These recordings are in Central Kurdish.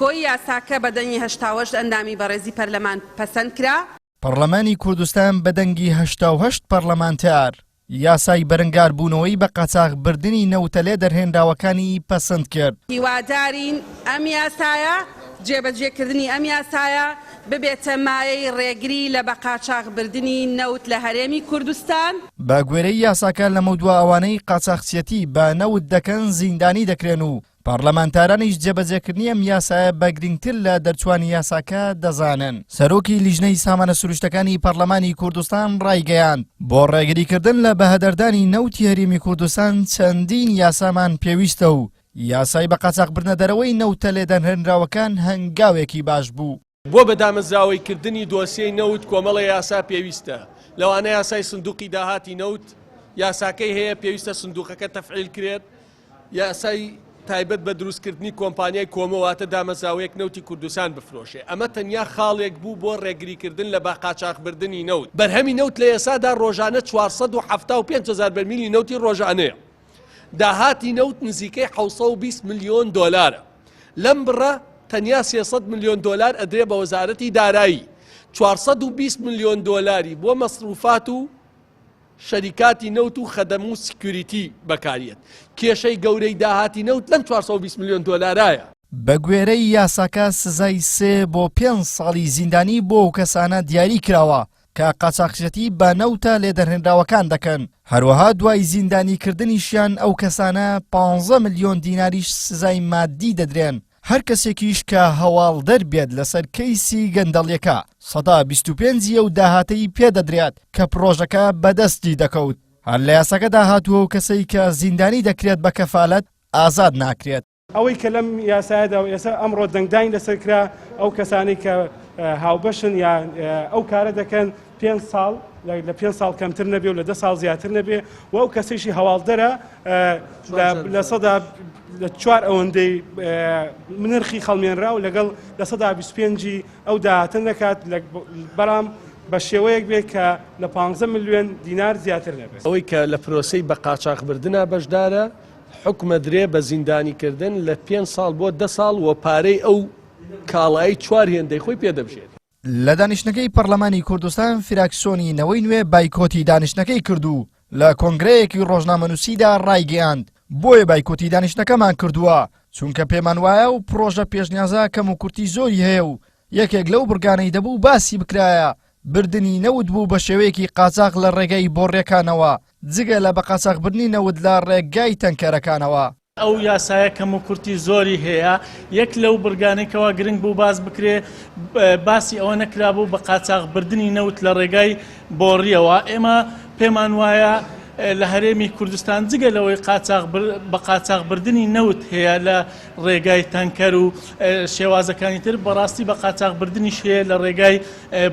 کۆی یاساکە بە دەنگی 88 ئەندامی بەڕێزی پەرلەمان پەسەند کرا. پەرلەمانی کوردستان بە دەنگی 88 پەرلەمانتار یاسای بەرەنگار بوونەوەی بە قاچاغبردنی نەوتەلێ دەرهێنراوەکانی پەسەند کرد. هیوادارین ئەم یاسایە جێبەجێکردنی ئەم یاسایە ببێتە مایەی ڕێگری لە بە قاچاغبردنی نەوت لە هەرێمی کوردستان. بە گوێرەی یاساکە لەمە دووە ئەوانەی قاچاقچێتی بە نەوت دەکەن زیندانی دەکرێن و پارلەمانتارانیش جێبەجێکردنی ئەم یاسایە بە گرنگتر لە دەرچوانی یاساکە دەزانن. سەرۆکی لیژنەی سامانە سروشتەکانی پەرلەمانی کوردستان ڕایگەیاند بۆ ڕێگریکردن لە بەهەدەردانی نەوتی هەرێمی کوردستان چەندین یاسامان پێویستە و یاسای بە قاچاغبردنە دەرەوەی نەوتە لێدەرهێنراوەکان هەنگاوێکی باش بوو. بۆ بەدامەزراوەیکردنی دۆسیەی نەوت کۆمەڵە یاسا پێویستە. لەوانە یاسای سندوقی داهاتی نەوت یاساکەی هەیە پێویستە سندوقەکە تەفعیل کرێت. یاسای تایبەت بە دروستکردنی کۆمپانیای کۆمەواتە دامەزراوەیەک نەوتی کوردستان بفرۆشێ. ئەمە تەنیا خاڵێک بوو بۆ ڕێگریکردن لە قاچاغبردنی نەوت. بەرهەمی نەوت لە ئێسادا ڕۆژانە 475,000 بەرمیلی نەوتی ڕۆژانەیە. داهاتی نەوت نزیکەی 720 ملیۆن دۆلارە. لەم بڕە تەنیا 300 ملیۆن دۆلار ئەدرێ بە وەزارەتی دارایی. 420 ملیۆن دۆلاری بۆ مەسروفات و شەریکاتی نەوت و خەدەم و سکیوریتی بەکارێت. کێشەی گەورەی داهاتی نەوت لەم 420 ملیۆن دۆلارایە. بە گوێرەی یاساکە سزای 3 بۆ 5 ساڵی زیندانی بۆ ئەو کەسانە دیاری کراوە کە قاچاقچێتی بە نەوتە لێدەرهێنراوەکان دەکەن. هەروەها دوای زیندانیکردنیشیان ئەو کەسانە 15 ملیۆن دیناریش سزای مادی دەدرێن. هەر کەسێکیش کە هەواڵدەر بێت لەسەر کەیسی گەندەڵیەکە 125 ئەو داهاتەی پێدەدرێت کە پرۆژەکە بەدەستی دەکەوت. هەر لە یاساکەدا هاتووە و کەسەی کە زیندانی دەکرێت بە کەفالەت ئازاد ناکرێت. ئەوەی کە لەم یاسایەدا ئێستا ئەمڕۆ دەنگدانی لەسەرکرا ئەو کەسانی کە هاوبەشن یان ئەو کارە دەکەن 5 ساڵ لە 5 ساڵ کەمتر نەبێ و لە 10 ساڵ زیاتر نەبێ و ئەو کەسێکی هەواڵدەرە لە سەدا لە 4 ئەوەندەی نرخی خەڵمێنرا و لەگەڵ لە 125 ئەو داهاتن دەکات بەڵام بە شێوەیەک بێت کە لە 15 ملیۆن دینار زیاتر نەبێت. ئەوەی کە لە پرۆسەی بە قاچاغبردنە بەشدارە حکومە درێ بە زیندانیکردن لە 5 ساڵ بۆ 10 ساڵ و پارەی ئەو کاڵایی 4 هێندەی خۆی پێدەبژێت. لە دانیشتنەکەی پەرلەمانی کوردستان فراکسیۆنی نەوەی نوێ بایکۆتی دانیشتنەکەی کردو لە کۆنگرەیەکی ڕۆژنامەنووسیدا ڕایگەیاند بۆیە بایکۆتی دانیشتنەکەمان کردووە چونکە پێمان وایە و پرۆژە پێشنیازە کەم و کورتی زۆری هەیە و یەکێک لەو بڕگانەی دەبوو باسی بکرایە بردننی نەوت بوو بە شێوەیەکی قاچاق لە ڕێگەی بۆڕیەکانەوە جگە لە بە قاچاقبردنی نەوت لە ڕێگای تەنکەرەکانەوە. ئەو یاسایە کەم و کورتی زۆری هەیە یەک لەو بڕگانێکەوە گرنگ بوو باز بکرێ باسی ئەوە نەکرابوو بە قاچاقبردنی نەوت لە ڕێگای بۆڕیەوە. ئێمە پێمان وایە لە هەرێمی کوردستان جگە لەوەی بە قاچاقبردنی نەوت هەیە لە ڕێگای تەنکەر و شێوازەکانی تر بەڕاستی بە قاچاقبردنیش هەیە لە ڕێگای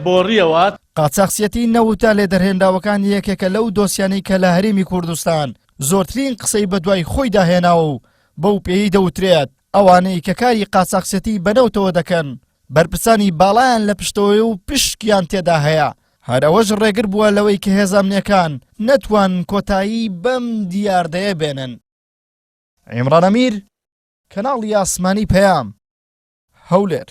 بۆڕیەوە. قاچاقچێتی نەوتە لێدەرهێنراوەکان یەکێکە لەو دۆسیانەی کە لە هەرێمی کوردستان زۆرترین قسەی بە دوای خۆی داهێناوە و بەو پێی دەوترێت ئەوانەی کە کاری قاچاقچێتی بەنەوتەوە دەکەن بەرپرسانی باڵایان لە پشتەوەی و پشکیان تێدا هەیە. هەر ئەوەش ڕێگر بووە لەوەی کە هێزانمنیەکان نەتوان کۆتایی بەم دیاردەیە بێنن. عیمران ئەمیر کەناڵی ئاسمانی پەیام هەولێر.